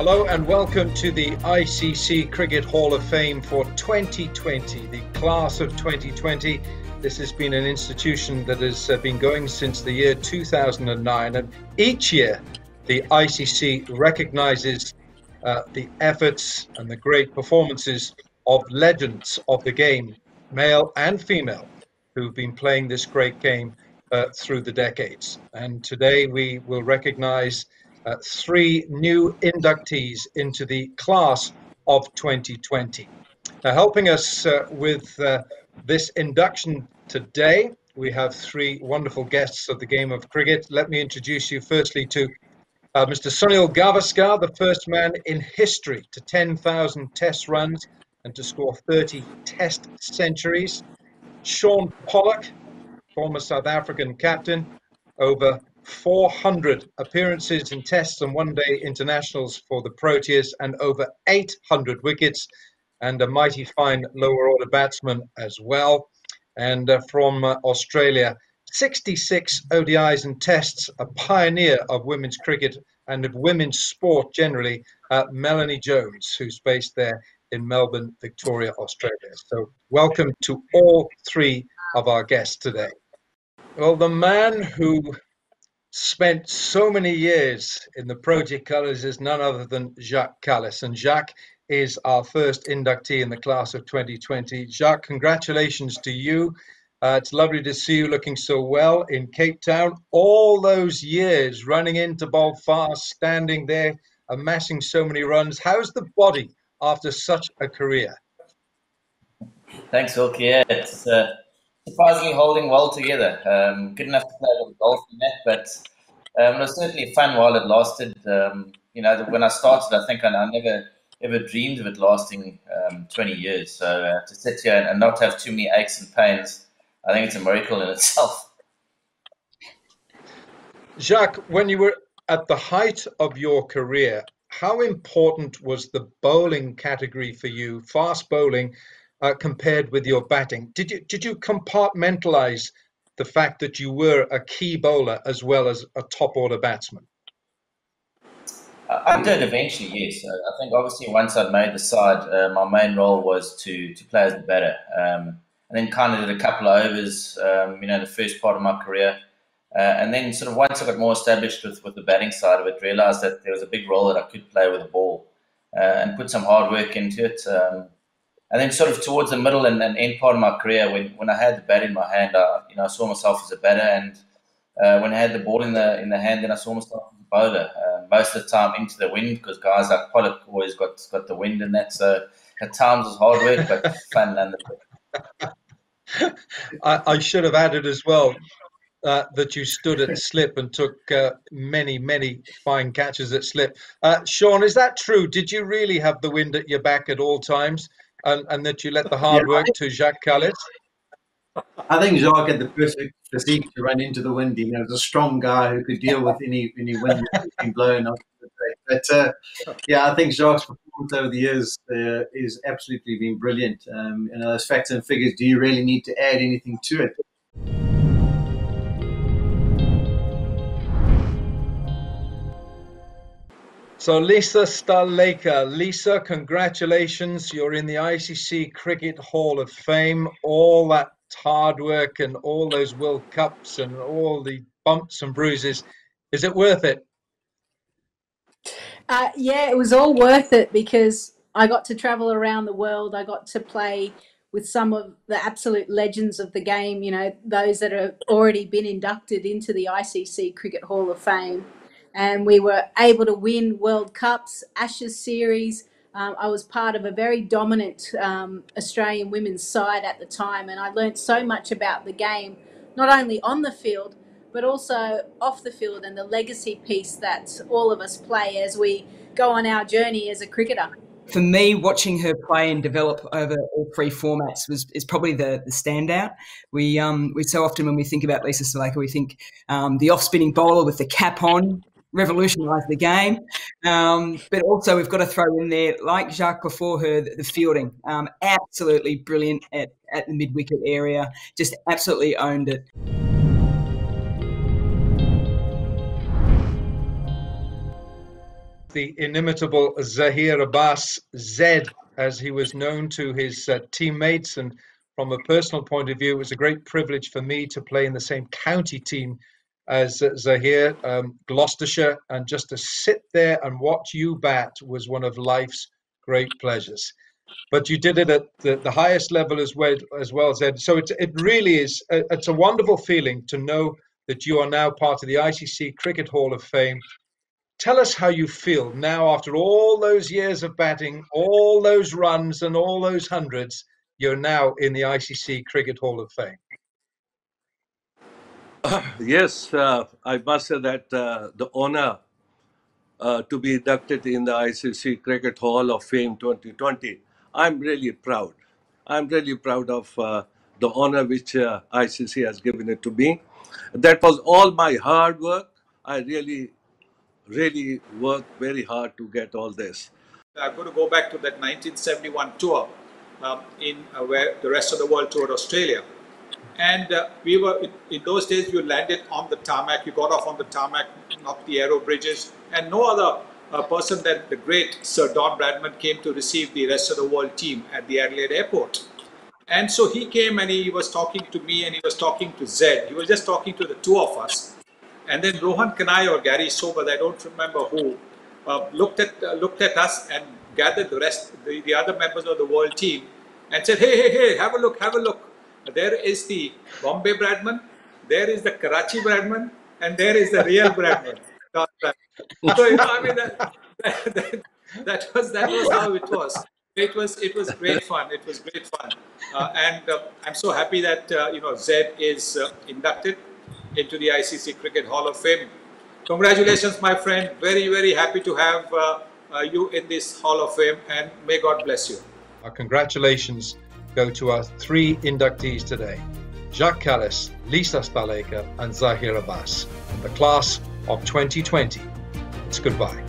Hello and welcome to the ICC Cricket Hall of Fame for 2020, the class of 2020. This has been an institution that has been going since the year 2009, and each year the ICC recognises the efforts and the great performances of legends of the game, male and female, who've been playing this great game through the decades. And today we will recognise three new inductees into the class of 2020. Now, helping us with this induction today, we have three wonderful guests of the game of cricket. Let me introduce you firstly to Mr. Sunil Gavaskar, the first man in history to 10,000 test runs and to score 30 test centuries. Shaun Pollock, former South African captain, over 400 appearances in tests and one-day internationals for the Proteas and over 800 wickets, and a mighty fine lower order batsman as well. And from Australia, 66 ODIs and tests, a pioneer of women's cricket and of women's sport generally, Melanie Jones, who's based there in Melbourne, Victoria, Australia. So welcome to all three of our guests today. Well, the man who spent so many years in the Protea colours is none other than Jacques Kallis. And Jacques is our first inductee in the class of 2020. Jacques, congratulations to you. It's lovely to see you looking so well in Cape Town. All those years running in to bowl fast, standing there, amassing so many runs. How's the body after such a career? Thanks, Wilkie. Yeah, it's surprisingly holding well together. Good enough to play a little golf in that, but it was certainly fun while it lasted. When I started, I think I never ever dreamed of it lasting 20 years. So to sit here and not have too many aches and pains, I think it's a miracle in itself. Jacques, when you were at the height of your career, how important was the bowling category for you, fast bowling, compared with your batting? Did you compartmentalize the fact that you were a key bowler as well as a top order batsman? I did eventually, yes. I think obviously once I'd made the side, my main role was to play as the batter. And then kind of did a couple of overs, the first part of my career. And then sort of once I got more established with the batting side of it, realised that there was a big role that I could play with the ball and put some hard work into it. And then sort of towards the middle and end part of my career, when I had the bat in my hand, I saw myself as a batter. And when I had the ball in the hand, then I saw myself as a bowler. Most of the time into the wind, because guys like Pollock always got the wind in that. So at times it was hard work, but fun nonetheless. I should have added as well that you stood at slip and took many, many fine catches at slip. Shaun, is that true? Did you really have the wind at your back at all times, and that you let the hard work to Jacques Kallis? I think Jacques had the perfect physique to run into the wind. He was a strong guy who could deal with any wind that was being blown. But I think Jacques' performance over the years is absolutely been brilliant. Those facts and figures, do you really need to add anything to it? So Lisa Sthalekar. Lisa, congratulations. You're in the ICC Cricket Hall of Fame. All that hard work and all those World Cups and all the bumps and bruises. Is it worth it? Yeah, it was all worth it because I got to travel around the world. I got to play with some of the absolute legends of the game, those that have already been inducted into the ICC Cricket Hall of Fame. And we were able to win World Cups, Ashes series. I was part of a very dominant Australian women's side at the time, and I learnt so much about the game, not only on the field, but also off the field, and the legacy piece that all of us play as we go on our journey as a cricketer. For me, watching her play and develop over all three formats is probably the standout. We so often when we think about Lisa Sthalekar, we think the off-spinning bowler with the cap on, revolutionised the game. But also we've got to throw in there, like Jacques before her, the fielding. Absolutely brilliant at the mid-wicket area. Just absolutely owned it. the inimitable Zahir Abbas, Zed, as he was known to his teammates. And from a personal point of view, it was a great privilege for me to play in the same county team as Zahir, Gloucestershire, and just to sit there and watch you bat was one of life's great pleasures. But you did it at the highest level as well, Zed. So it really is, it's a wonderful feeling to know that you are now part of the ICC Cricket Hall of Fame. Tell us how you feel now after all those years of batting, all those runs and all those hundreds, you're now in the ICC Cricket Hall of Fame. Yes, I must say that the honor to be inducted in the ICC Cricket Hall of Fame 2020, I'm really proud. I'm really proud of the honor which ICC has given it to me. That was all my hard work. I really worked very hard to get all this. I'm going to go back to that 1971 tour where the rest of the world toured Australia. And we were, in those days, you landed on the tarmac, you got off on the tarmac, up the aero bridges, and no other person than the great Sir Don Bradman came to receive the rest of the world team at the Adelaide airport. And so he came and he was talking to me and he was talking to Zed. He was just talking to the two of us. And then Rohan Kanai or Gary Sobad, I don't remember who, looked at us and gathered the other members of the world team and said, hey, have a look. There is the Bombay Bradman, there is the Karachi Bradman, and there is the real Bradman. So, you know, I mean, that was how it was. It was great fun. It was great fun. And I'm so happy that, Zed is inducted into the ICC Cricket Hall of Fame. Congratulations, my friend. Very, very happy to have you in this Hall of Fame, and may God bless you. Our congratulations go to our three inductees today: Jacques Kallis, Lisa Staleka, and Zahir Abbas, in the class of 2020. It's goodbye.